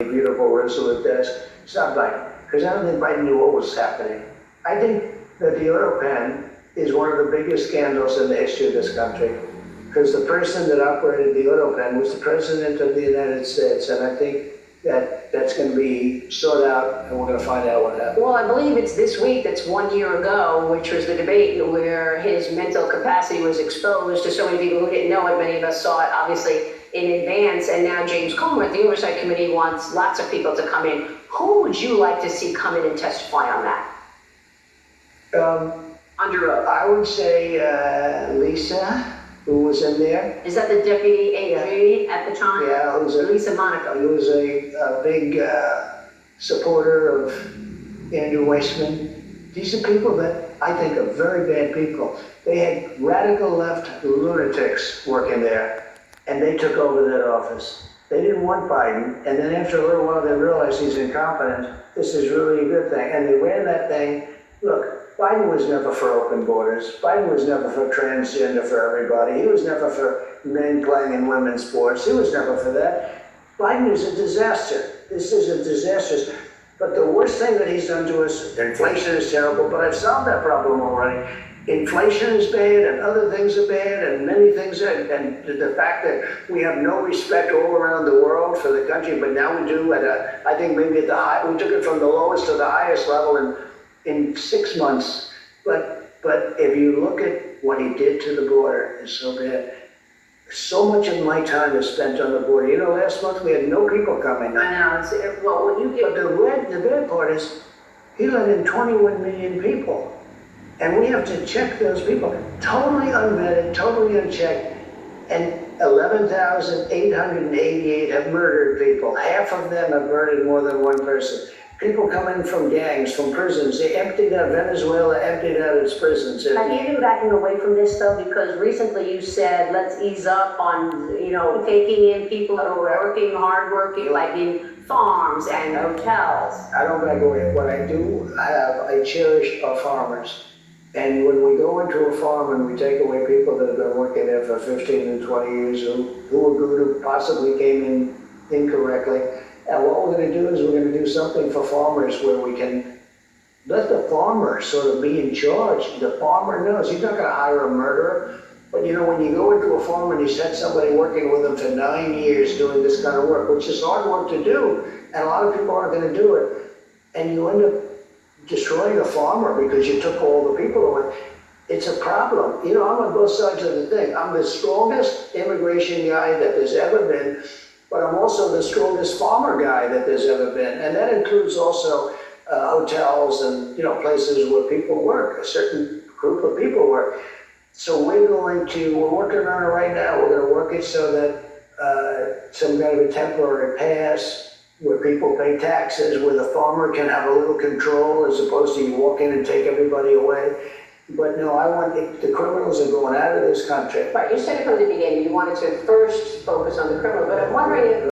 beautiful resolute desk. It's not Biden, because I don't think Biden knew what was happening. I think that the Autopen is one of the biggest scandals in the history of this country, because the person that operated the Autopen was the President of the United States, and I think that that's going to be sought out, and we're going to find out what happened. Well, I believe it's this week, that's 1 year ago, which was the debate where his mental capacity was exposed to so many people who didn't know it. Many of us saw it, obviously, in advance, and now James Comer at the Oversight Committee wants lots of people to come in. Who would you like to see come in and testify on that? Under oath. I would say Lisa, who was in there. Is that the deputy AG at the time? Yeah, Lisa Monaco. He was a big supporter of Andrew Weissman. These are people that I think are very bad people. They had radical left lunatics working there, and they took over that office. They didn't want Biden, and then after a little while they realized he's incompetent. This is really a good thing, and they ran that thing. Look, Biden was never for open borders. Biden was never for transgender for everybody. He was never for men playing in women's sports. He was never for that. Biden is a disaster. This is a disaster. But the worst thing that he's done to us, inflation is terrible, but I've solved that problem already. Inflation is bad, and other things are bad, and many things are, and the fact that we have no respect all around the world for the country, but now we do I think maybe at the high, we took it from the lowest to the highest level in 6 months. But if you look at what he did to the border, it's so bad. So much of my time is spent on the border. You know, last month we had no people coming. I know. Well, when you get... But the bad part is he let in 21 million people. And we have to check those people. Totally unvetted, totally unchecked. And 11,888 have murdered people. Half of them have murdered more than one person. People come in from gangs, from prisons. They emptied out Venezuela, emptied out its prisons. Have you been backing away from this, though? Because recently you said, let's ease up on, taking in people who are working, hardworking, like in farms and hotels. I don't back away. What I do, I cherish our farmers. And when we go into a farm and we take away people that have been working there for 15 and 20 years, who are good, who possibly came in incorrectly, and what we're going to do is we're going to do something for farmers where we can let the farmer sort of be in charge. The farmer knows he's not going to hire a murderer. But when you go into a farm and you set somebody working with them for 9 years doing this kind of work, which is hard work to do, and a lot of people aren't going to do it, and you end up destroying the farmer because you took all the people away, it's a problem. I'm on both sides of the thing. I'm the strongest immigration guy that there's ever been, but I'm also the strongest farmer guy that there's ever been. And that includes also hotels and places where people work, a certain group of people work. So we're working on it right now. We're going to work it so that some kind of a temporary pass where people pay taxes, where the farmer can have a little control as opposed to you walk in and take everybody away. But no, the criminals are going out of this country. Right, you said it from the beginning, you wanted to first focus on the criminal, but I'm wondering if